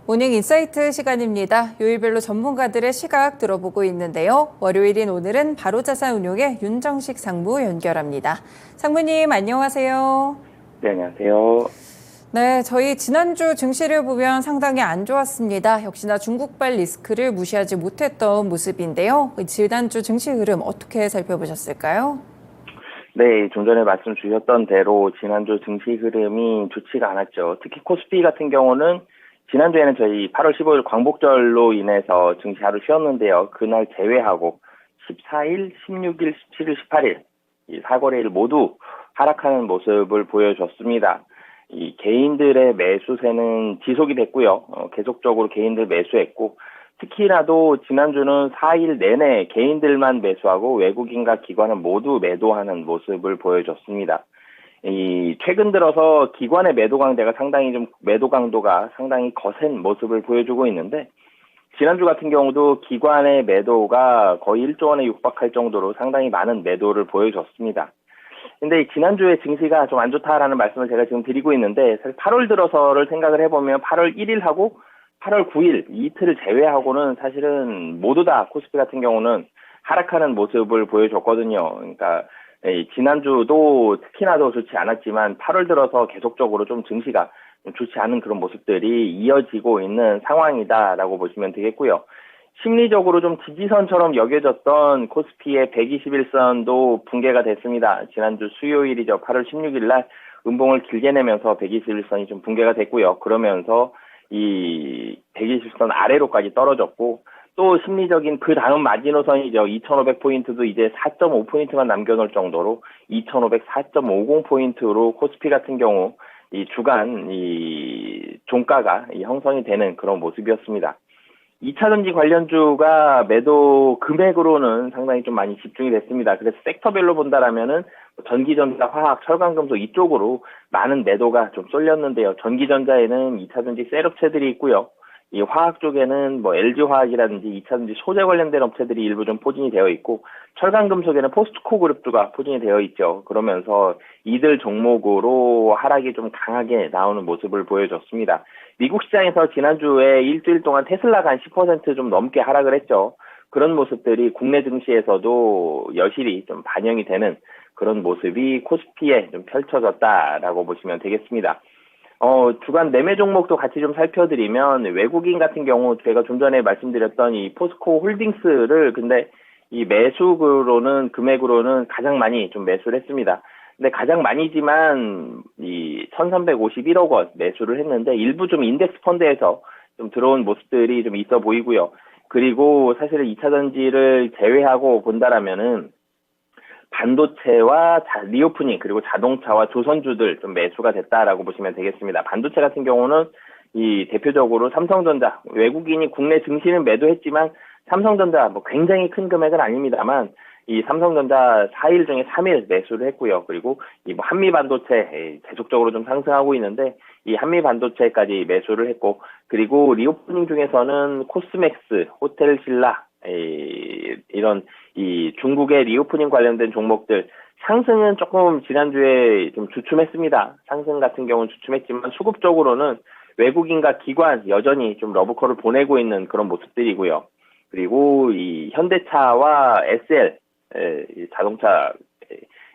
모닝 인사이트 시간입니다. 요일별로 전문가들의 시각 들어보고 있는데요. 월요일인 오늘은 바로자산운용의 윤정식 상무 연결합니다. 상무님 안녕하세요. 네, 안녕하세요. 네, 저희 지난주 증시를 보면 상당히 안 좋았습니다. 역시나 중국발 리스크를 무시하지 못했던 모습인데요. 지난주 증시 흐름 어떻게 살펴보셨을까요? 네, 좀 전에 말씀 주셨던 대로 지난주 증시 흐름이 좋지가 않았죠. 특히 코스피 같은 경우는 지난주에는 저희 8월 15일 광복절로 인해서 증시 하루 쉬었는데요. 그날 제외하고 14일, 16일, 17일, 18일 이 4거래일 모두 하락하는 모습을 보여줬습니다. 이 개인들의 매수세는 지속이 됐고요. 계속적으로 개인들 매수했고 특히나도 지난주는 4일 내내 개인들만 매수하고 외국인과 기관은 모두 매도하는 모습을 보여줬습니다. 최근 들어서 기관의 매도 강도가 상당히 거센 모습을 보여주고 있는데 지난주 같은 경우도 기관의 매도가 거의 1조 원에 육박할 정도로 상당히 많은 매도를 보여줬습니다. 근데 지난주에 증시가 좀 안 좋다라는 말씀을 제가 지금 드리고 있는데 사실 8월 들어서를 생각을 해보면 8월 1일하고 8월 9일 이틀을 제외하고는 사실은 모두 다 코스피 같은 경우는 하락하는 모습을 보여줬거든요. 그러니까 지난주도 특히나도 좋지 않았지만 8월 들어서 계속적으로 좀 증시가 좋지 않은 그런 모습들이 이어지고 있는 상황이다라고 보시면 되겠고요. 심리적으로 좀 지지선처럼 여겨졌던 코스피의 121선도 붕괴가 됐습니다. 지난주 수요일이죠. 8월 16일 날 음봉을 길게 내면서 121선이 좀 붕괴가 됐고요. 그러면서 이 120선 아래로까지 떨어졌고 또 심리적인 그 다음 마지노선이죠. 2500포인트도 이제 4.5포인트만 남겨놓을 정도로 2500 4.50포인트로 코스피 같은 경우 이 주간 종가가 형성이 되는 그런 모습이었습니다. 2차전지 관련주가 매도 금액으로는 상당히 좀 많이 집중이 됐습니다. 그래서 섹터별로 본다라면은 전기전자, 화학, 철강금속 이쪽으로 많은 매도가 좀 쏠렸는데요. 전기전자에는 2차전지 셀 업체들이 있고요. 이 화학 쪽에는 LG화학이라든지 2차전지 소재 관련된 업체들이 일부 좀 포진이 되어 있고 철강금속에는 포스트코 그룹주가 포진이 되어 있죠. 그러면서 이들 종목으로 하락이 좀 강하게 나오는 모습을 보여줬습니다. 미국 시장에서 지난주에 일주일 동안 테슬라가 한 10% 좀 넘게 하락을 했죠. 그런 모습들이 국내 증시에서도 여실히 좀 반영이 되는 그런 모습이 코스피에 좀 펼쳐졌다라고 보시면 되겠습니다. 주간 매매 종목도 같이 좀 살펴드리면 외국인 같은 경우 제가 좀 전에 말씀드렸던 이 포스코 홀딩스를 근데 이 매수로는 금액으로는 가장 많이 좀 매수를 했습니다. 근데 가장 많이지만 이 1351억 원 매수를 했는데 일부 좀 인덱스 펀드에서 좀 들어온 모습들이 좀 있어 보이고요. 그리고 사실은 2차 전지를 제외하고 본다라면은 반도체와 리오프닝 그리고 자동차와 조선주들 좀 매수가 됐다라고 보시면 되겠습니다. 반도체 같은 경우는 이 대표적으로 삼성전자 외국인이 국내 증시는 매도했지만 삼성전자 굉장히 큰 금액은 아닙니다만 이 삼성전자 4일 중에 3일 매수를 했고요. 그리고 이 한미 반도체 계속적으로 좀 상승하고 있는데 이 한미 반도체까지 매수를 했고 그리고 리오프닝 중에서는 코스맥스, 호텔신라 이런 이 중국의 리오프닝 관련된 종목들 상승은 조금 지난주에 좀 주춤했습니다. 상승 같은 경우는 주춤했지만 수급적으로는 외국인과 기관 여전히 좀 러브콜을 보내고 있는 그런 모습들이고요. 그리고 이 현대차와 SL 자동차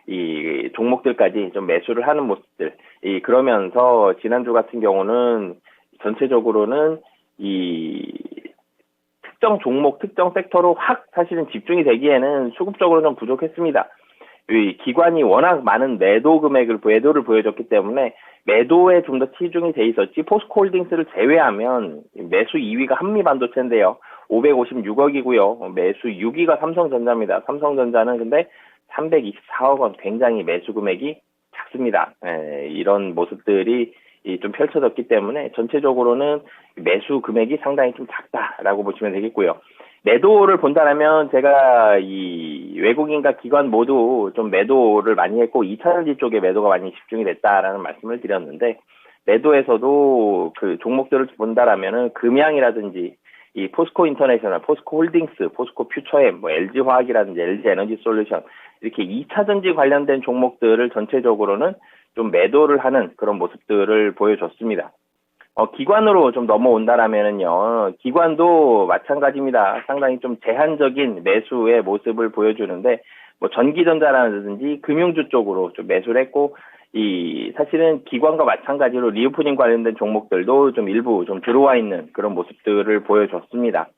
이 종목들까지 좀 매수를 하는 모습들. 그러면서 지난주 같은 경우는 전체적으로는 이 특정 종목, 특정 섹터로 확 사실은 집중이 되기에는 수급적으로 좀 부족했습니다. 이 기관이 워낙 많은 매도를 보여줬기 때문에 매도에 좀 더 치중이 돼 있었지 포스코 홀딩스를 제외하면 매수 2위가 한미반도체인데요. 556억이고요. 매수 6위가 삼성전자입니다. 삼성전자는 근데 324억 원 굉장히 매수 금액이 작습니다. 이런 모습들이 좀 펼쳐졌기 때문에 전체적으로는 매수 금액이 상당히 좀 작다라고 보시면 되겠고요. 매도를 본다면 제가 이 외국인과 기관 모두 좀 매도를 많이 했고 2차전지 쪽에 매도가 많이 집중이 됐다라는 말씀을 드렸는데 매도에서도 그 종목들을 본다라면은 금양이라든지 이 포스코 인터내셔널, 포스코 홀딩스, 포스코 퓨처엠, LG화학이라든지 LG 에너지 솔루션 이렇게 2차전지 관련된 종목들을 전체적으로는 좀 매도를 하는 그런 모습들을 보여줬습니다. 기관으로 좀 넘어온다라면은요, 기관도 마찬가지입니다. 상당히 좀 제한적인 매수의 모습을 보여주는데, 뭐 전기전자라든지 금융주 쪽으로 좀 매수를 했고, 사실은 기관과 마찬가지로 리오프닝 관련된 종목들도 좀 일부 좀 들어와 있는 그런 모습들을 보여줬습니다.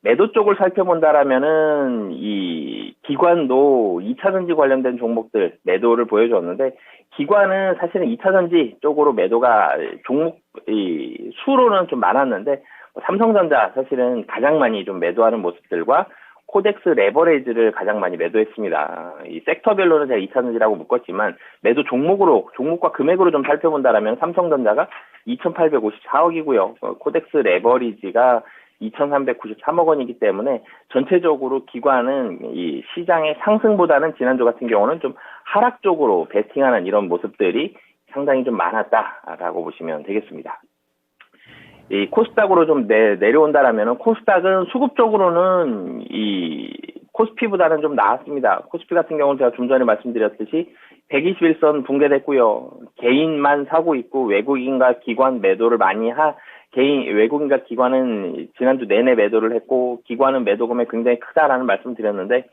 매도 쪽을 살펴본다라면은 이 기관도 2차전지 관련된 종목들 매도를 보여줬는데, 기관은 사실은 2차전지 쪽으로 매도가 종목 수로는 좀 많았는데, 삼성전자 사실은 가장 많이 좀 매도하는 모습들과 코덱스 레버리지를 가장 많이 매도했습니다. 이 섹터별로는 제가 2차전지라고 묶었지만 매도 종목과 금액으로 좀 살펴본다라면 삼성전자가 2,854억이고요. 코덱스 레버리지가 2,393억 원이기 때문에 전체적으로 기관은 이 시장의 상승보다는 지난주 같은 경우는 좀 하락 쪽으로 베팅하는 이런 모습들이 상당히 좀 많았다라고 보시면 되겠습니다. 이 코스닥으로 좀 내려온다라면은 코스닥은 수급적으로는 이 코스피보다는 좀 나았습니다. 코스피 같은 경우는 제가 좀 전에 말씀드렸듯이 121선 붕괴됐고요. 개인만 사고 있고 외국인과 기관 매도를 많이 외국인과 기관은 지난주 내내 매도를 했고 기관은 매도 금액이 굉장히 크다라는 말씀 드렸는데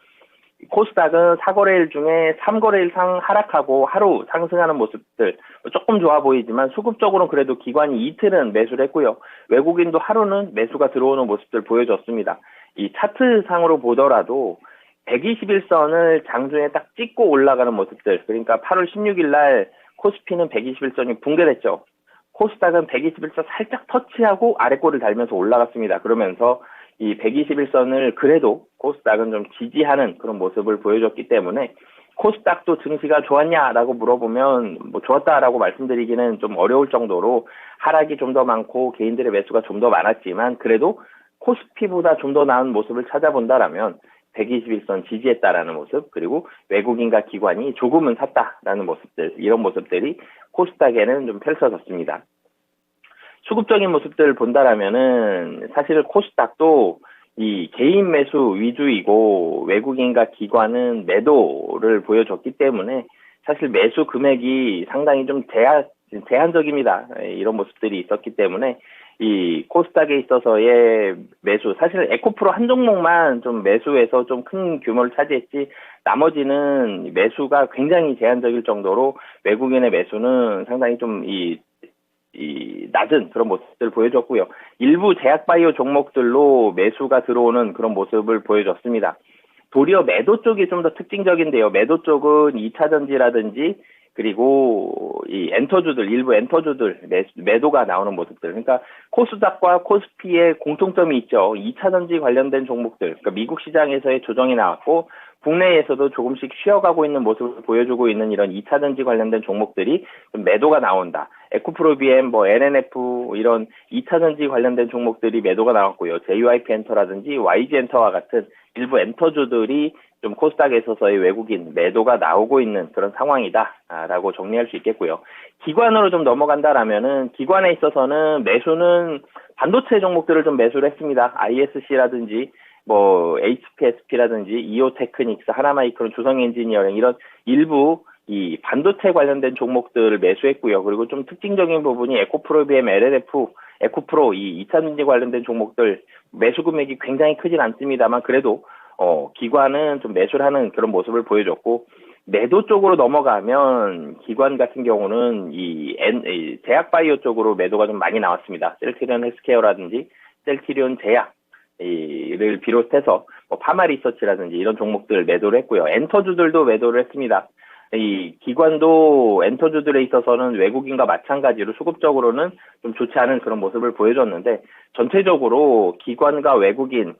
코스닥은 4거래일 중에 3거래일 이상 하락하고 하루 상승하는 모습들 조금 좋아 보이지만 수급적으로는 그래도 기관이 이틀은 매수를 했고요. 외국인도 하루는 매수가 들어오는 모습들 보여줬습니다. 이 차트상으로 보더라도 121선을 장중에 딱 찍고 올라가는 모습들, 그러니까 8월 16일 날 코스피는 121선이 붕괴됐죠. 코스닥은 121선 살짝 터치하고 아래꼬리를 달면서 올라갔습니다. 그러면서 이 121선을 그래도 코스닥은 좀 지지하는 그런 모습을 보여줬기 때문에 코스닥도 증시가 좋았냐라고 물어보면 뭐 좋았다라고 말씀드리기는 좀 어려울 정도로 하락이 좀 더 많고 개인들의 매수가 좀 더 많았지만 그래도 코스피보다 좀 더 나은 모습을 찾아본다라면 121선 지지했다라는 모습, 그리고 외국인과 기관이 조금은 샀다라는 모습들, 이런 모습들이 코스닥에는 좀 펼쳐졌습니다. 수급적인 모습들을 본다라면은 사실 코스닥도 이 개인 매수 위주이고 외국인과 기관은 매도를 보여줬기 때문에 사실 매수 금액이 상당히 좀 제한적입니다. 이런 모습들이 있었기 때문에 이 코스닥에 있어서의 매수, 사실 에코프로 한 종목만 좀 매수해서 좀 큰 규모를 차지했지 나머지는 매수가 굉장히 제한적일 정도로 외국인의 매수는 상당히 좀 낮은 그런 모습들을 보여줬고요. 일부 제약바이오 종목들로 매수가 들어오는 그런 모습을 보여줬습니다. 도리어 매도 쪽이 좀 더 특징적인데요. 매도 쪽은 2차전지라든지 그리고 이 일부 엔터주들 매도가 나오는 모습들. 그러니까 코스닥과 코스피의 공통점이 있죠. 2차전지 관련된 종목들. 그러니까 미국 시장에서의 조정이 나왔고 국내에서도 조금씩 쉬어가고 있는 모습을 보여주고 있는 이런 2차전지 관련된 종목들이 좀 매도가 나온다. 에코프로비엠, NNF 이런 2차전지 관련된 종목들이 매도가 나왔고요. JYP 엔터라든지 YG 엔터와 같은 일부 엔터주들이 좀 코스닥에 있어서의 외국인 매도가 나오고 있는 그런 상황이다라고 정리할 수 있겠고요. 기관으로 좀 넘어간다라면은 기관에 있어서는 매수는 반도체 종목들을 좀 매수를 했습니다. ISC라든지 HPSP라든지 이오테크닉스, 하나마이크론, 주성엔지니어링 이런 일부 이 반도체 관련된 종목들을 매수했고요. 그리고 좀 특징적인 부분이 에코프로비엠, LNF, 에코프로 이 2차전지 관련된 종목들 매수 금액이 굉장히 크진 않습니다만 그래도 기관은 좀 매수를 하는 그런 모습을 보여줬고 매도 쪽으로 넘어가면 기관 같은 경우는 이 제약바이오 쪽으로 매도가 좀 많이 나왔습니다. 셀트리온 헬스케어라든지 셀트리온 제약 를 비롯해서 파마리서치라든지 이런 종목들 매도를 했고요. 엔터주들도 매도를 했습니다. 이 기관도 엔터주들에 있어서는 외국인과 마찬가지로 수급적으로는 좀 좋지 않은 그런 모습을 보여줬는데 전체적으로 기관과 외국인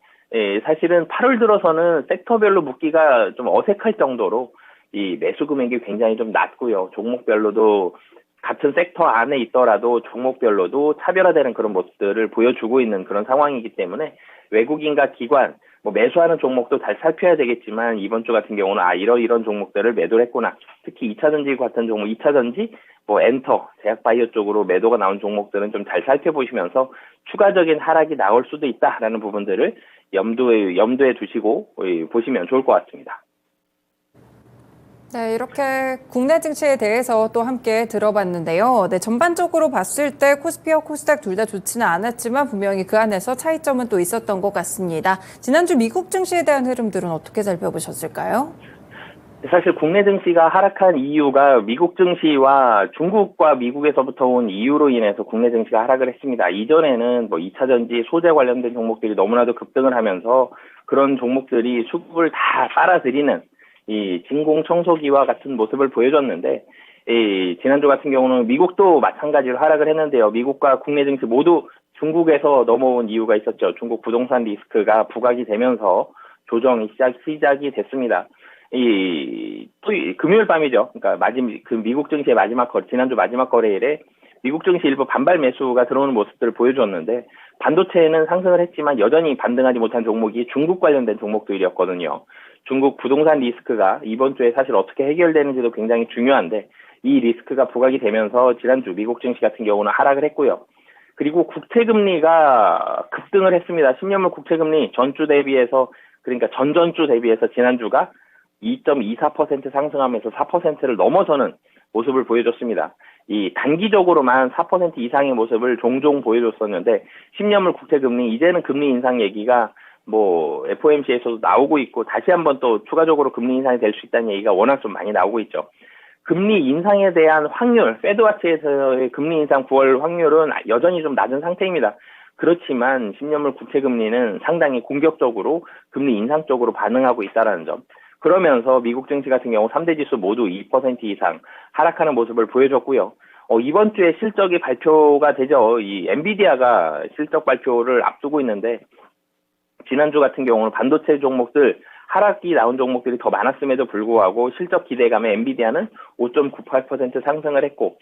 사실은 8월 들어서는 섹터별로 묶기가 좀 어색할 정도로 이 매수 금액이 굉장히 좀 낮고요. 종목별로도 같은 섹터 안에 있더라도 종목별로도 차별화되는 그런 모습들을 보여주고 있는 그런 상황이기 때문에 외국인과 기관, 매수하는 종목도 잘 살펴야 되겠지만 이번 주 같은 경우는 이런 종목들을 매도를 했구나. 특히 2차전지 같은 종목, 2차전지, 엔터, 제약바이오 쪽으로 매도가 나온 종목들은 좀 잘 살펴보시면서 추가적인 하락이 나올 수도 있다라는 부분들을 염두에 두시고 보시면 좋을 것 같습니다. 네, 이렇게 국내 증시에 대해서 또 함께 들어봤는데요. 네, 전반적으로 봤을 때 코스피와 코스닥 둘 다 좋지는 않았지만 분명히 그 안에서 차이점은 또 있었던 것 같습니다. 지난주 미국 증시에 대한 흐름들은 어떻게 살펴보셨을까요? 사실 국내 증시가 하락한 이유가 미국 증시와 중국과 미국에서부터 온 이유로 인해서 국내 증시가 하락을 했습니다. 이전에는 뭐 2차 전지, 소재 관련된 종목들이 너무나도 급등을 하면서 그런 종목들이 수급을 다 빨아들이는 이 진공 청소기와 같은 모습을 보여줬는데, 이 지난주 같은 경우는 미국도 마찬가지로 하락을 했는데요. 미국과 국내 증시 모두 중국에서 넘어온 이유가 있었죠. 중국 부동산 리스크가 부각이 되면서 조정이 시작이 됐습니다. 금요일 밤이죠. 그러니까 그 미국 증시의 지난주 마지막 거래일에 미국 증시 일부 반발 매수가 들어오는 모습들을 보여줬는데, 반도체는 상승을 했지만 여전히 반등하지 못한 종목이 중국 관련된 종목들이었거든요. 중국 부동산 리스크가 이번 주에 사실 어떻게 해결되는지도 굉장히 중요한데, 이 리스크가 부각이 되면서 지난주 미국 증시 같은 경우는 하락을 했고요. 그리고 국채금리가 급등을 했습니다. 10년물 국채금리 전주 대비해서, 그러니까 전전주 대비해서 지난주가 2.24% 상승하면서 4%를 넘어서는 모습을 보여줬습니다. 이 단기적으로만 4% 이상의 모습을 종종 보여줬었는데, 10년물 국채금리, 이제는 금리 인상 얘기가 뭐 FOMC에서도 나오고 있고, 다시 한번 또 추가적으로 금리 인상이 될 수 있다는 얘기가 워낙 좀 많이 나오고 있죠. 금리 인상에 대한 확률, 페드와치에서의 금리 인상 9월 확률은 여전히 좀 낮은 상태입니다. 그렇지만 10년물 국채금리는 상당히 공격적으로 금리 인상 쪽으로 반응하고 있다는 점. 그러면서 미국 증시 같은 경우 3대 지수 모두 2% 이상 하락하는 모습을 보여줬고요. 이번 주에 실적이 발표가 되죠. 이 엔비디아가 실적 발표를 앞두고 있는데, 지난주 같은 경우는 반도체 종목들 하락이 나온 종목들이 더 많았음에도 불구하고 실적 기대감에 엔비디아는 5.98% 상승을 했고,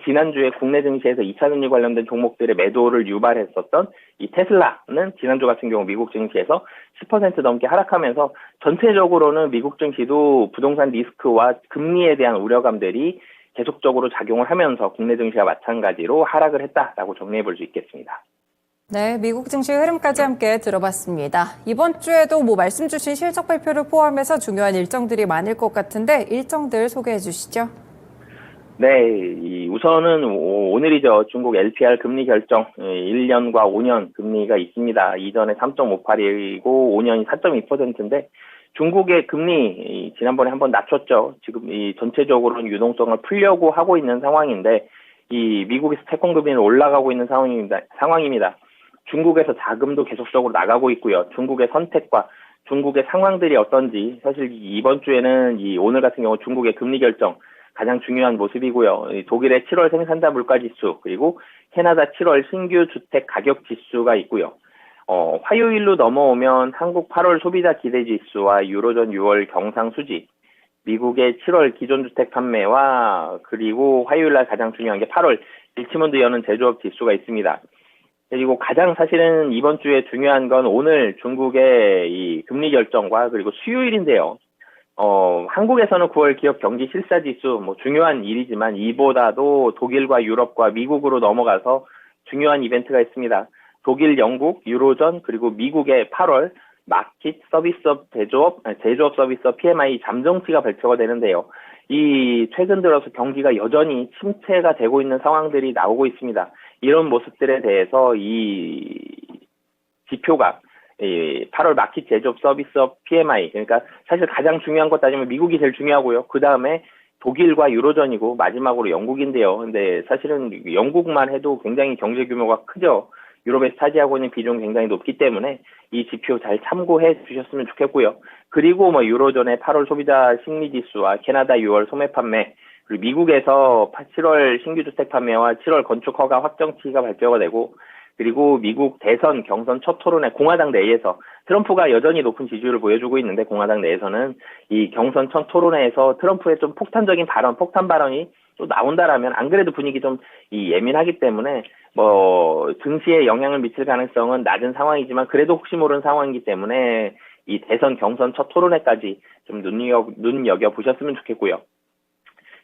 지난주에 국내 증시에서 2차 전지 관련된 종목들의 매도를 유발했었던 이 테슬라는 지난주 같은 경우 미국 증시에서 10% 넘게 하락하면서, 전체적으로는 미국 증시도 부동산 리스크와 금리에 대한 우려감들이 계속적으로 작용을 하면서 국내 증시와 마찬가지로 하락을 했다라고 정리해 볼 수 있겠습니다. 네, 미국 증시 흐름까지 함께 들어봤습니다. 이번 주에도 말씀 주신 실적 발표를 포함해서 중요한 일정들이 많을 것 같은데 일정들 소개해 주시죠. 네, 우선은 오늘이죠. 중국 LPR 금리 결정, 1년과 5년 금리가 있습니다. 이전에 3.58이고 5년이 4.2%인데, 중국의 금리 지난번에 한번 낮췄죠. 지금 이 전체적으로는 유동성을 풀려고 하고 있는 상황인데, 이 미국에서 채권 금리는 올라가고 있는 상황입니다. 중국에서 자금도 계속적으로 나가고 있고요. 중국의 선택과 중국의 상황들이 어떤지, 사실 이번 주에는 오늘 같은 경우 중국의 금리 결정 가장 중요한 모습이고요. 독일의 7월 생산자 물가 지수, 그리고 캐나다 7월 신규 주택 가격 지수가 있고요. 화요일로 넘어오면 한국 8월 소비자 기대 지수와 유로존 6월 경상 수지, 미국의 7월 기존 주택 판매와, 그리고 화요일날 가장 중요한 게 8월 리치몬드 여는 제조업 지수가 있습니다. 그리고 가장 사실은 이번 주에 중요한 건 오늘 중국의 이 금리 결정과 그리고 수요일인데요. 한국에서는 9월 기업 경기 실사 지수 중요한 일이지만, 이보다도 독일과 유럽과 미국으로 넘어가서 중요한 이벤트가 있습니다. 독일, 영국, 유로존, 그리고 미국의 8월 마켓 서비스업 제조업 서비스업 PMI 잠정치가 발표가 되는데요. 이 최근 들어서 경기가 여전히 침체가 되고 있는 상황들이 나오고 있습니다. 이런 모습들에 대해서 이 지표가 8월 마켓 제조업 서비스업 PMI, 그러니까 사실 가장 중요한 것 따지면 미국이 제일 중요하고요. 그 다음에 독일과 유로존이고 마지막으로 영국인데요. 근데 사실은 영국만 해도 굉장히 경제 규모가 크죠. 유럽에서 차지하고 있는 비중이 굉장히 높기 때문에 이 지표 잘 참고해 주셨으면 좋겠고요. 그리고 유로존의 8월 소비자 심리 지수와 캐나다 6월 소매 판매, 그리고 미국에서 7월 신규 주택 판매와 7월 건축 허가 확정치가 발표가 되고, 그리고 미국 대선 경선 첫 토론회 공화당 내에서 트럼프가 여전히 높은 지지율을 보여주고 있는데, 공화당 내에서는 이 경선 첫 토론회에서 트럼프의 좀 폭탄 발언이 또 나온다라면, 안 그래도 분위기 좀 예민하기 때문에 증시에 영향을 미칠 가능성은 낮은 상황이지만, 그래도 혹시 모르는 상황이기 때문에 이 대선 경선 첫 토론회까지 좀 눈여겨 보셨으면 좋겠고요.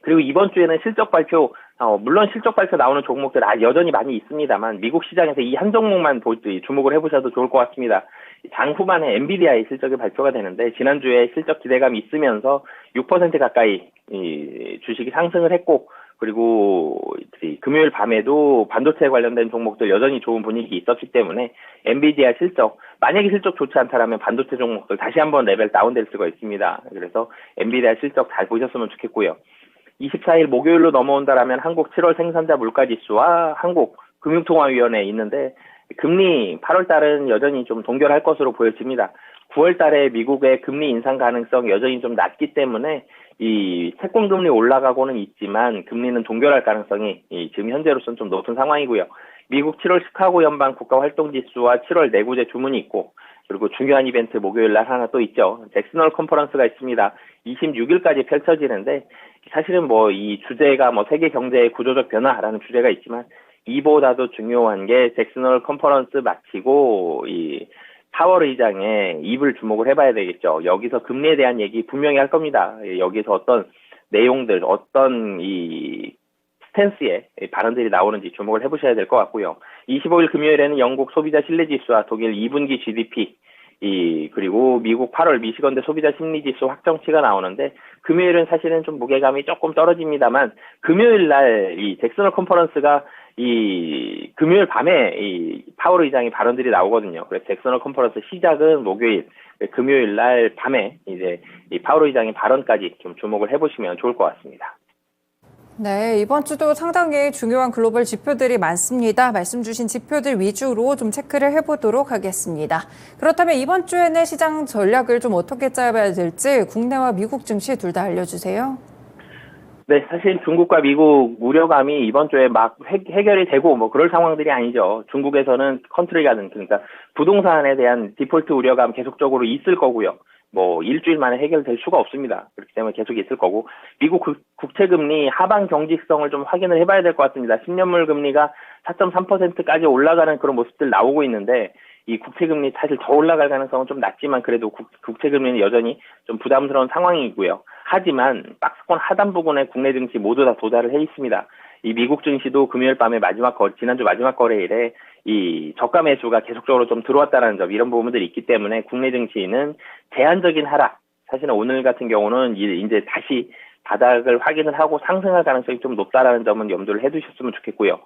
그리고 이번 주에는 실적 발표 물론 실적 발표 나오는 종목들 여전히 많이 있습니다만 미국 시장에서 이 한 종목만 주목을 해보셔도 좋을 것 같습니다. 장 후반에 엔비디아의 실적이 발표가 되는데 지난주에 실적 기대감이 있으면서 6% 가까이 주식이 상승을 했고 그리고 금요일 밤에도 반도체에 관련된 종목들 여전히 좋은 분위기 있었기 때문에 엔비디아 실적 만약에 실적 좋지 않다라면 반도체 종목들 다시 한번 레벨 다운될 수가 있습니다. 그래서 엔비디아 실적 잘 보셨으면 좋겠고요. 24일 목요일로 넘어온다라면 한국 7월 생산자 물가지수와 한국 금융통화위원회에 있는데 금리 8월 달은 여전히 좀 동결할 것으로 보여집니다. 9월 달에 미국의 금리 인상 가능성 여전히 좀 낮기 때문에 이 채권금리 올라가고는 있지만 금리는 동결할 가능성이 지금 현재로서는 좀 높은 상황이고요. 미국 7월 시카고 연방 국가활동지수와 7월 내구재 주문이 있고 그리고 중요한 이벤트 목요일 날 하나 또 있죠. 잭슨홀 컨퍼런스가 있습니다. 26일까지 펼쳐지는데 사실은 이 주제가 세계 경제의 구조적 변화라는 주제가 있지만 이보다도 중요한 게 잭슨홀 컨퍼런스 마치고 이 파월 의장의 입을 주목을 해봐야 되겠죠. 여기서 금리에 대한 얘기 분명히 할 겁니다. 여기서 어떤 내용들, 어떤 이 스탠스의 발언들이 나오는지 주목을 해보셔야 될 것 같고요. 25일 금요일에는 영국 소비자 신뢰지수와 독일 2분기 GDP, 그리고 미국 8월 미시건대 소비자 심리지수 확정치가 나오는데 금요일은 사실은 좀 무게감이 조금 떨어집니다만 금요일 날 이 잭슨홀 컨퍼런스가 금요일 밤에 파월 의장의 발언들이 나오거든요. 그래서 잭슨홀 컨퍼런스 시작은 목요일, 금요일 날 밤에 이제 이 파월 의장의 발언까지 좀 주목을 해보시면 좋을 것 같습니다. 네, 이번 주도 상당히 중요한 글로벌 지표들이 많습니다. 말씀 주신 지표들 위주로 좀 체크를 해보도록 하겠습니다. 그렇다면 이번 주에는 시장 전략을 좀 어떻게 짜봐야 될지 국내와 미국 증시 둘 다 알려주세요. 네, 사실 중국과 미국 우려감이 이번 주에 막 해결이 되고 그럴 상황들이 아니죠. 중국에서는 컨트리가든 그러니까 부동산에 대한 디폴트 우려감 계속적으로 있을 거고요. 일주일 만에 해결될 수가 없습니다. 그렇기 때문에 계속 있을 거고 미국 국채금리 하방 경직성을 좀 확인을 해봐야 될 것 같습니다. 10년물 금리가 4.3%까지 올라가는 그런 모습들 나오고 있는데 이 국채금리 사실 더 올라갈 가능성은 좀 낮지만 그래도 국채금리는 여전히 좀 부담스러운 상황이고요. 하지만 박스권 하단 부분에 국내 증시 모두 다 도달을 해 있습니다. 이 미국 증시도 금요일 밤에 지난주 마지막 거래일에 이 저가 매수가 계속적으로 좀 들어왔다는 점 이런 부분들이 있기 때문에 국내 증시는 제한적인 하락. 사실은 오늘 같은 경우는 이제 다시 바닥을 확인을 하고 상승할 가능성이 좀 높다라는 점은 염두를 해두셨으면 좋겠고요.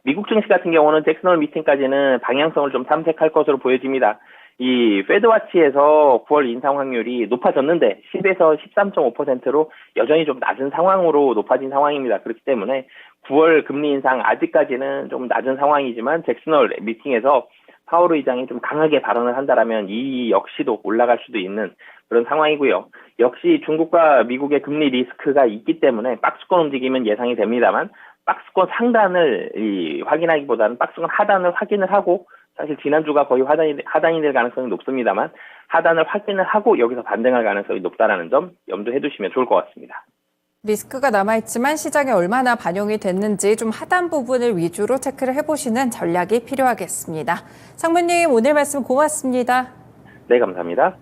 미국 증시 같은 경우는 잭슨홀 미팅까지는 방향성을 좀 탐색할 것으로 보여집니다. 이 페드와치에서 9월 인상 확률이 높아졌는데 10에서 13.5%로 여전히 좀 낮은 상황으로 높아진 상황입니다. 그렇기 때문에 9월 금리 인상 아직까지는 좀 낮은 상황이지만 잭슨홀 미팅에서 파월 의장이 좀 강하게 발언을 한다라면 이 역시도 올라갈 수도 있는 그런 상황이고요. 역시 중국과 미국의 금리 리스크가 있기 때문에 박스권 움직임은 예상이 됩니다만 박스권 상단을 확인하기보다는 박스권 하단을 확인을 하고 사실 지난주가 거의 하단이 될 가능성이 높습니다만 하단을 확인을 하고 여기서 반등할 가능성이 높다라는 점 염두해 두시면 좋을 것 같습니다. 리스크가 남아있지만 시장에 얼마나 반영이 됐는지 좀 하단 부분을 위주로 체크를 해보시는 전략이 필요하겠습니다. 상무님 오늘 말씀 고맙습니다. 네, 감사합니다.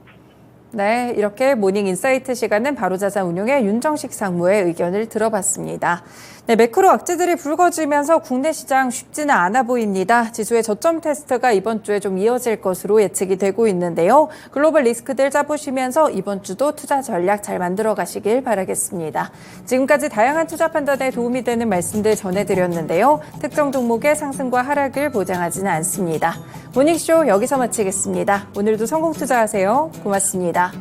네, 이렇게 모닝 인사이트 시간은 바로자산운용의 윤정식 상무의 의견을 들어봤습니다. 네, 매크로 악재들이 불거지면서 국내 시장 쉽지는 않아 보입니다. 지수의 저점 테스트가 이번 주에 좀 이어질 것으로 예측이 되고 있는데요. 글로벌 리스크들 짜보시면서 이번 주도 투자 전략 잘 만들어 가시길 바라겠습니다. 지금까지 다양한 투자 판단에 도움이 되는 말씀들 전해드렸는데요. 특정 종목의 상승과 하락을 보장하지는 않습니다. 모닝쇼 여기서 마치겠습니다. 오늘도 성공 투자하세요. 고맙습니다.